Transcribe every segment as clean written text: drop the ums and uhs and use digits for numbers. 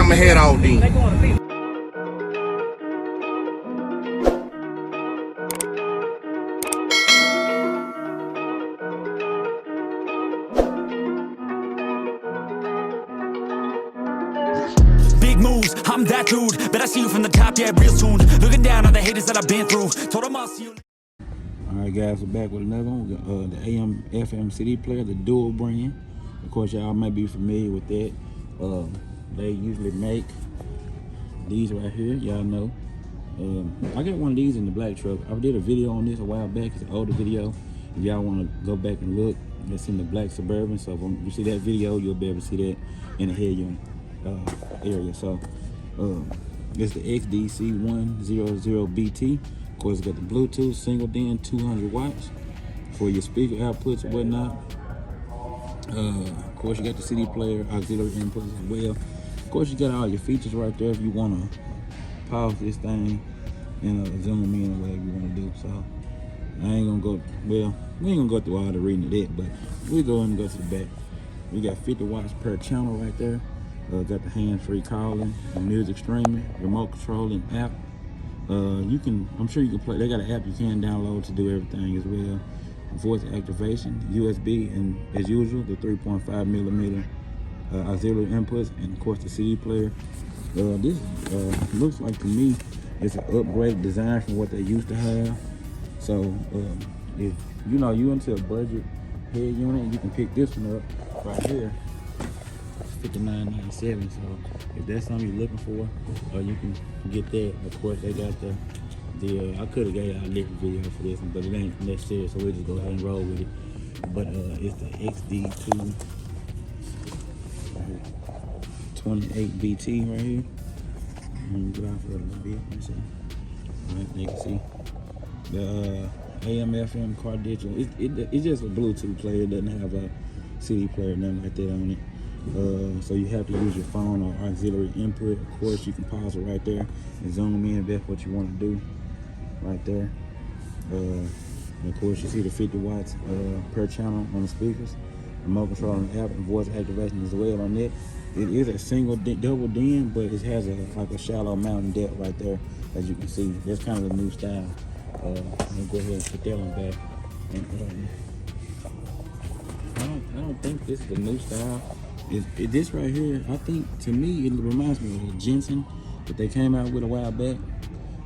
my head off then. Big moves, I'm that dude. Bet I see you from the top, yeah, real soon. Looking down on the haters that I've been through. Told them I'll see you. Alright guys, we're back with another one. The AM/FM CD player, the dual brand. Of course, y'all might be familiar with that. They usually make these right here, y'all know. I got one of these in the black truck. I did a video on this a while back. It's an older video. If y'all want to go back and look, it's in the black Suburban. So when you see that video, you'll be able to see that in the head unit area. So it's the XDC100BT. Of course, it's got the Bluetooth single DIN 200 watts for your speaker outputs and whatnot. Of course, you got the CD player, auxiliary inputs as well. Of course, you got all your features right there if you want to pause this thing and zoom in or whatever you want to do. So I ain't gonna go, well, we ain't gonna go through all the reading of that, but we go and go to the back. We got 50 watts per channel right there. Got the hands-free calling, the music streaming, remote controlling app. I'm sure you can play. They got an app you can download to do everything as well. Voice activation, USB, and as usual, the 3.5mm auxiliary inputs, and of course the CD player. This looks like to me it's an upgraded design from what they used to have. So if you know you into a budget head unit, you can pick this one up right here. $59.97. So if that's something you're looking for, you can get that. Of course, they got the I could have got a different video for this one, but it ain't necessary, so we'll just go ahead and roll with it. But it's the XD2 28BT right here. Let me go out for a little bit. Let's see. All right, you can see the AM/FM car digital. It's just a Bluetooth player. It doesn't have a CD player, nothing like that on it. So you have to use your phone or auxiliary input. Of course, you can pause it right there and zoom in if that's what you want to do right there. And of course, you see the 50 watts per channel on the speakers, remote control on the app, and voice activation as well on it. It is a double DIN, but it has like a shallow mountain depth right there, as you can see. That's kind of the new style. I'm gonna go ahead and put that one back. And, I don't think this is the new style. This right here, I think, to me, it reminds me of the Jensen that they came out with a while back.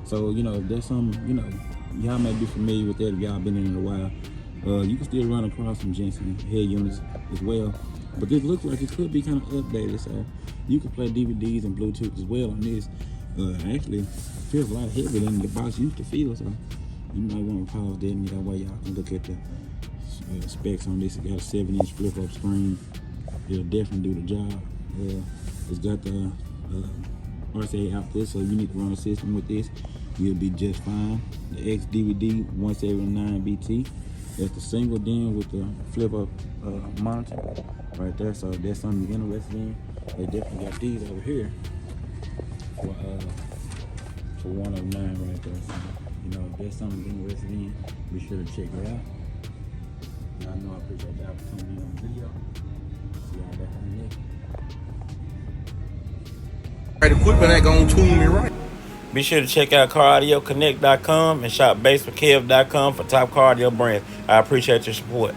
So, you know, if there's some, you know, y'all may be familiar with that if y'all been in it a while. You can still run across some Jensen head units as well. But this looks like it could be kind of updated, so you can play DVDs and Bluetooth as well on this. Actually, it feels a lot heavier than the box used to feel, so you might want to pause that and that way y'all can look at the specs on this. It got a 7-inch flip-up screen. It'll definitely do the job. It's got the RCA output, so you need to run a system with this, you'll be just fine. The XDVD 179BT. That's the single DIN with the flip-up monitor right there. So if that's something you're interested in, they definitely got these over here for $109 right there. So, you know, if that's something you're interested in, be sure to check it out. I know I appreciate the opportunity on the video. Right equipment ain't gonna tune me right. Be sure to check out CarAudioConnect.com and shop BASSWITHKEV.com for top car audio brands. I appreciate your support.